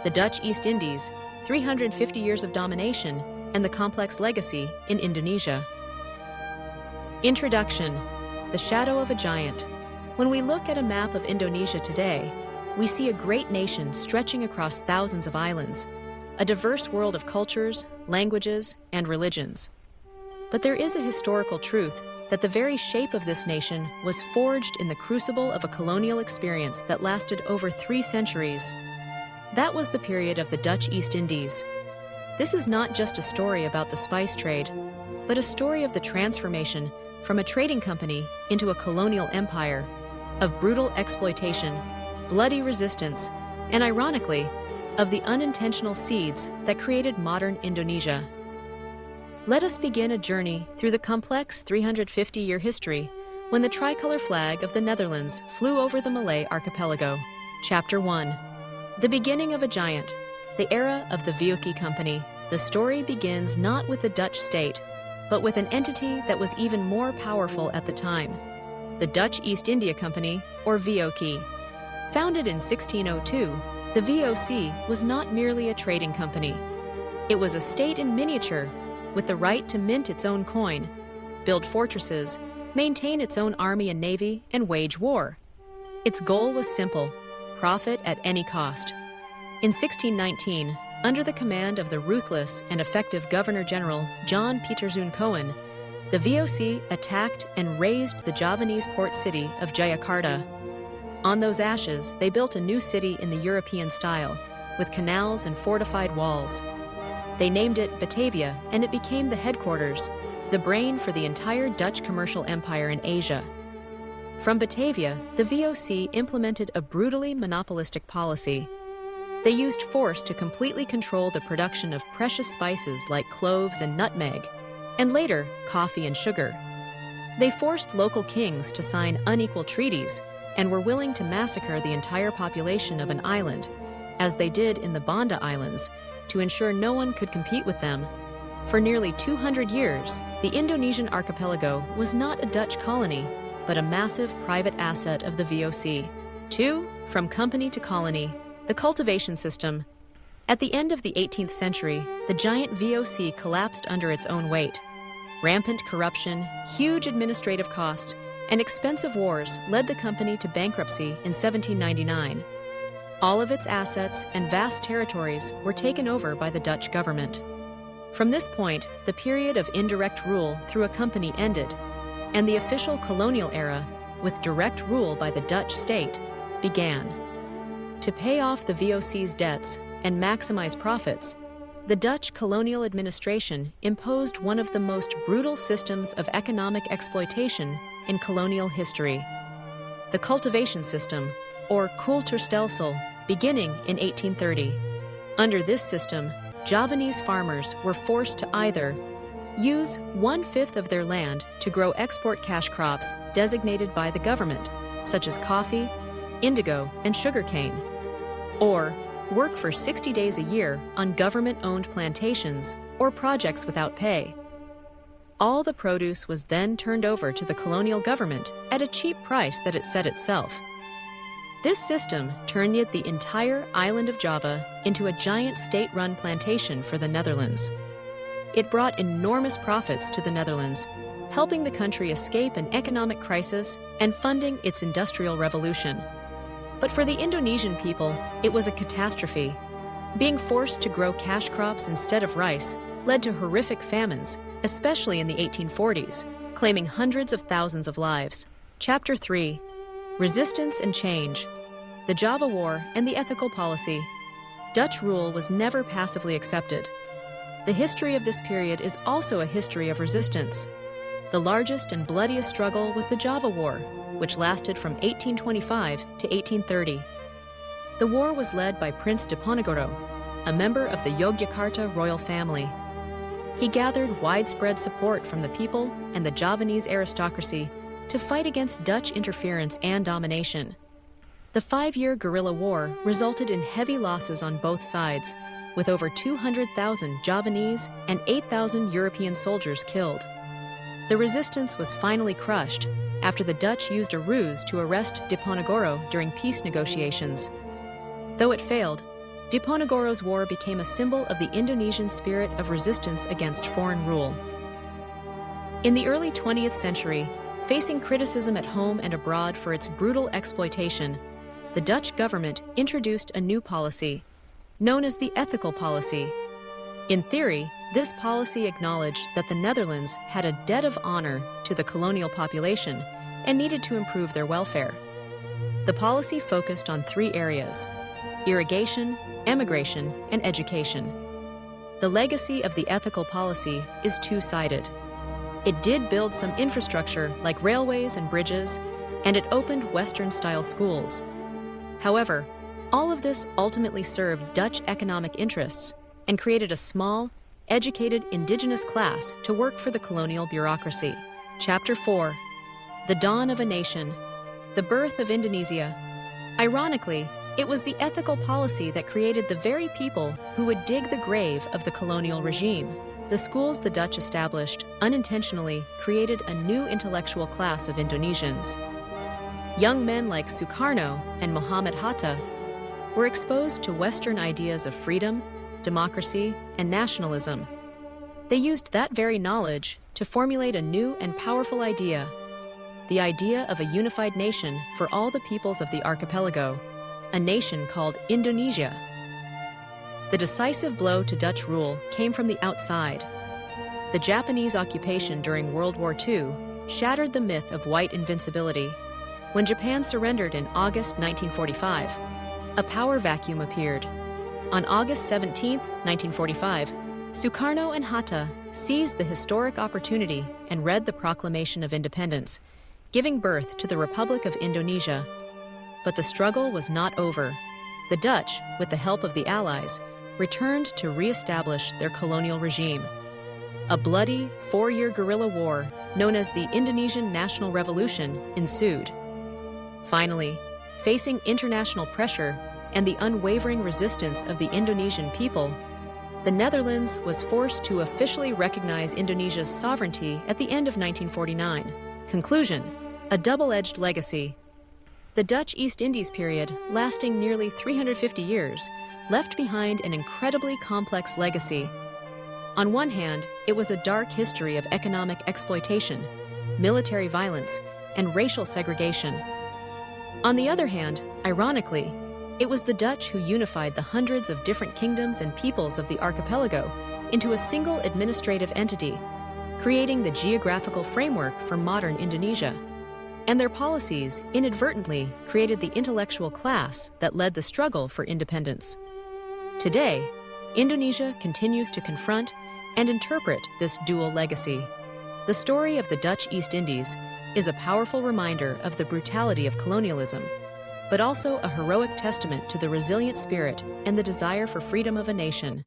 the Dutch East Indies, 350 years of domination, and the complex legacy in Indonesia. Introduction: the shadow of a giant. When we look at a map of Indonesia today, we see a great nation stretching across thousands of islands, a diverse world of cultures, languages, and religions. But there is a historical truth that the very shape of this nation was forged in the crucible of a colonial experience that lasted over 3 centuries. That was the period of the Dutch East Indies. This is not just a story about the spice trade, but a story of the transformation from a trading company into a colonial empire, of brutal exploitation, bloody resistance, and ironically, of the unintentional seeds that created modern Indonesia. Let us begin a journey through the complex 350-year history when the tricolor flag of the Netherlands flew over the Malay archipelago. Chapter 1. The beginning of a giant, the era of the VOC Company. The story begins not with the Dutch state, but with an entity that was even more powerful at the time, the Dutch East India Company, or VOC. Founded in 1602, the VOC was not merely a trading company. It was a state in miniature, with the right to mint its own coin, build fortresses, maintain its own army and navy, and wage war. Its goal was simple: profit at any cost. In 1619, under the command of the ruthless and effective Governor-General John Pieterszoon Cohen, the VOC attacked and razed the Javanese port city of Jayakarta. On those ashes, they built a new city in the European style, with canals and fortified walls. They named it Batavia, and it became the headquarters, the brain for the entire Dutch commercial empire in Asia. From Batavia, the VOC implemented a brutally monopolistic policy. They used force to completely control the production of precious spices like cloves and nutmeg, and later, coffee and sugar. They forced local kings to sign unequal treaties and were willing to massacre the entire population of an island, as they did in the Banda Islands, to ensure no one could compete with them. For nearly 200 years, the Indonesian archipelago was not a Dutch colony, but a massive private asset of the VOC. 2. From company to colony, the cultivation system. At the end of the 18th century, the giant VOC collapsed under its own weight. Rampant corruption, huge administrative costs, and expensive wars led the company to bankruptcy in 1799. All of its assets and vast territories were taken over by the Dutch government. From this point, the period of indirect rule through a company ended, and the official colonial era, with direct rule by the Dutch state, began. To pay off the VOC's debts and maximize profits, the Dutch colonial administration imposed one of the most brutal systems of economic exploitation in colonial history: the cultivation system, or Kulturstelsel, beginning in 1830. Under this system, Javanese farmers were forced to either use 1/5 of their land to grow export cash crops designated by the government, such as coffee, indigo, and sugarcane, or work for 60 days a year on government-owned plantations or projects without pay. All the produce was then turned over to the colonial government at a cheap price that it set itself. This system turned the entire island of Java into a giant state-run plantation for the Netherlands. It brought enormous profits to the Netherlands, helping the country escape an economic crisis and funding its industrial revolution. But for the Indonesian people, it was a catastrophe. Being forced to grow cash crops instead of rice led to horrific famines, especially in the 1840s, claiming hundreds of thousands of lives. Chapter 3. Resistance and Change. The Java War and the Ethical Policy. Dutch rule was never passively accepted. The history of this period is also a history of resistance. The largest and bloodiest struggle was the Java War, which lasted from 1825 to 1830. The war was led by Prince Diponegoro, a member of the Yogyakarta royal family. He gathered widespread support from the people and the Javanese aristocracy to fight against Dutch interference and domination. The 5-year guerrilla war resulted in heavy losses on both sides, with over 200,000 Javanese and 8,000 European soldiers killed. The resistance was finally crushed after the Dutch used a ruse to arrest Diponegoro during peace negotiations. Though it failed, Diponegoro's war became a symbol of the Indonesian spirit of resistance against foreign rule. In the early 20th century, facing criticism at home and abroad for its brutal exploitation, the Dutch government introduced a new policy, known as the ethical policy. In theory, this policy acknowledged that the Netherlands had a debt of honor to the colonial population and needed to improve their welfare. The policy focused on three areas: irrigation, emigration, and education. The legacy of the ethical policy is two-sided. It did build some infrastructure like railways and bridges, and it opened Western-style schools. However, all of this ultimately served Dutch economic interests and created a small, educated indigenous class to work for the colonial bureaucracy. Chapter 4. The Dawn of a Nation. The Birth of Indonesia. Ironically, it was the ethical policy that created the very people who would dig the grave of the colonial regime. The schools the Dutch established unintentionally created a new intellectual class of Indonesians. Young men like Sukarno and Muhammad Hatta were exposed to Western ideas of freedom, democracy, and nationalism. They used that very knowledge to formulate a new and powerful idea, the idea of a unified nation for all the peoples of the archipelago, a nation called Indonesia. The decisive blow to Dutch rule came from the outside. The Japanese occupation during World War II shattered the myth of white invincibility. When Japan surrendered in August 1945, a power vacuum appeared. On August 17, 1945, Sukarno and Hatta seized the historic opportunity and read the Proclamation of Independence, giving birth to the Republic of Indonesia. But the struggle was not over. The Dutch, with the help of the Allies, returned to re-establish their colonial regime. A bloody, 4-year guerrilla war, known as the Indonesian National Revolution, ensued. Finally, facing international pressure and the unwavering resistance of the Indonesian people, the Netherlands was forced to officially recognize Indonesia's sovereignty at the end of 1949. Conclusion: a double-edged legacy. The Dutch East Indies period, lasting nearly 350 years, left behind an incredibly complex legacy. On one hand, it was a dark history of economic exploitation, military violence, and racial segregation. On the other hand, ironically, it was the Dutch who unified the hundreds of different kingdoms and peoples of the archipelago into a single administrative entity, creating the geographical framework for modern Indonesia. And their policies inadvertently created the intellectual class that led the struggle for independence. Today, Indonesia continues to confront and interpret this dual legacy. The story of the Dutch East Indies is a powerful reminder of the brutality of colonialism, but also a heroic testament to the resilient spirit and the desire for freedom of a nation.